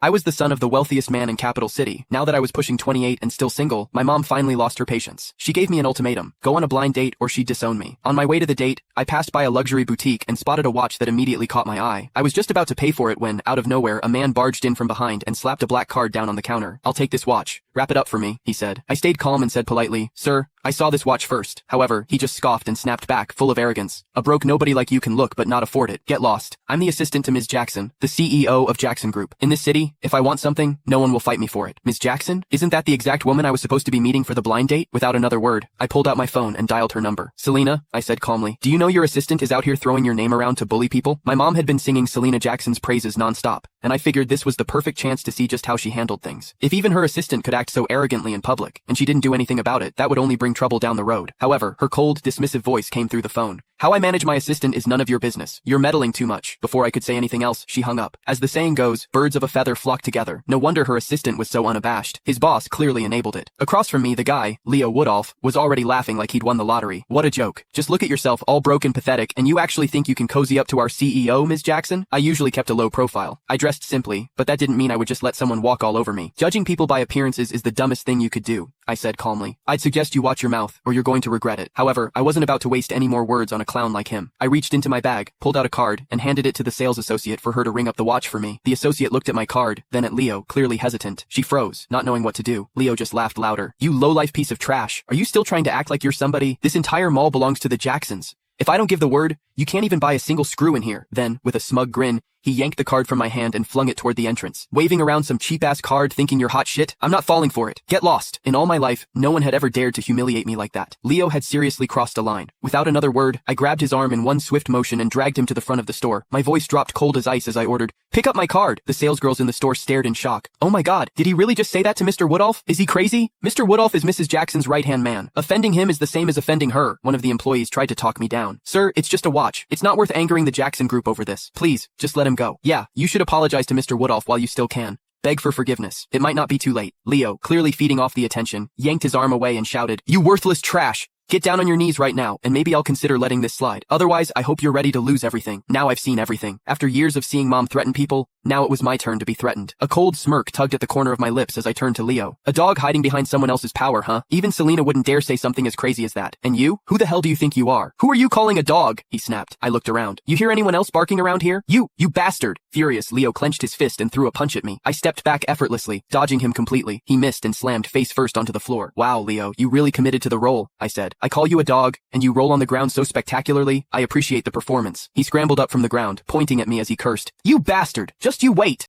I was the son of the wealthiest man in Capital City. Now that I was pushing 28 and still single, my mom finally lost her patience. She gave me an ultimatum: go on a blind date or she'd disown me. On my way to the date, I passed by a luxury boutique and spotted a watch that immediately caught my eye. I was just about to pay for it when, out of nowhere, a man barged in from behind and slapped a black card down on the counter. "I'll take this watch. Wrap it up for me," he said. I stayed calm and said politely, "Sir, I saw this watch first." However, he just scoffed and snapped back, full of arrogance. "A broke nobody like you can look but not afford it. Get lost. I'm the assistant to Ms. Jackson, the CEO of Jackson Group. In this city, if I want something, no one will fight me for it." "Ms. Jackson? Isn't that the exact woman I was supposed to be meeting for the blind date?" Without another word, I pulled out my phone and dialed her number. "Selena," I said calmly, "do you know your assistant is out here throwing your name around to bully people?" My mom had been singing Selena Jackson's praises nonstop, and I figured this was the perfect chance to see just how she handled things. If even her assistant could act so arrogantly in public, and she didn't do anything about it, that would only bring trouble down the road. However, her cold, dismissive voice came through the phone. "How I manage my assistant is none of your business. You're meddling too much." Before I could say anything else, she hung up. As the saying goes, birds of a feather flock together. No wonder her assistant was so unabashed. His boss clearly enabled it. Across from me, the guy, Leo Woodolph, was already laughing like he'd won the lottery. "What a joke. Just look at yourself, all broke and pathetic, and you actually think you can cozy up to our CEO, Ms. Jackson?" I usually kept a low profile. I dressed simply, but that didn't mean I would just let someone walk all over me. "Judging people by appearances is the dumbest thing you could do," I said calmly. "I'd suggest you watch your mouth, or you're going to regret it." However, I wasn't about to waste any more words on a clown like him. I reached into my bag, pulled out a card, and handed it to the sales associate for her to ring up the watch for me. The associate looked at my card, then at Leo, clearly hesitant. She froze, not knowing what to do. Leo just laughed louder. "You low-life piece of trash. Are you still trying to act like you're somebody? This entire mall belongs to the Jacksons. If I don't give the word, you can't even buy a single screw in here." Then, with a smug grin, he yanked the card from my hand and flung it toward the entrance. "Waving around some cheap-ass card thinking you're hot shit? I'm not falling for it. Get lost." In all my life, no one had ever dared to humiliate me like that. Leo had seriously crossed a line. Without another word, I grabbed his arm in one swift motion and dragged him to the front of the store. My voice dropped cold as ice as I ordered, "Pick up my card." The salesgirls in the store stared in shock. "Oh my god, did he really just say that to Mr. Woodolph? Is he crazy?" "Mr. Woodolph is Mrs. Jackson's right-hand man. Offending him is the same as offending her." One of the employees tried to talk me down. "Sir, it's just a watch. It's not worth angering the Jackson Group over this. Please, just let him go." "Yeah, you should apologize to Mr. Woodolph while you still can. Beg for forgiveness. It might not be too late." Leo, clearly feeding off the attention, yanked his arm away and shouted, "You worthless trash! Get down on your knees right now, and maybe I'll consider letting this slide. Otherwise, I hope you're ready to lose everything." Now I've seen everything. After years of seeing Mom threaten people, now it was my turn to be threatened. A cold smirk tugged at the corner of my lips as I turned to Leo. "A dog hiding behind someone else's power, huh? Even Selena wouldn't dare say something as crazy as that. And you? Who the hell do you think you are? Who are you calling a dog?" he snapped. I looked around. "You hear anyone else barking around here? You bastard!" Furious, Leo clenched his fist and threw a punch at me. I stepped back effortlessly, dodging him completely. He missed and slammed face first onto the floor. "Wow, Leo, you really committed to the role," I said. "I call you a dog, and you roll on the ground so spectacularly. I appreciate the performance." He scrambled up from the ground, pointing at me as he cursed, "You bastard! Just you wait!"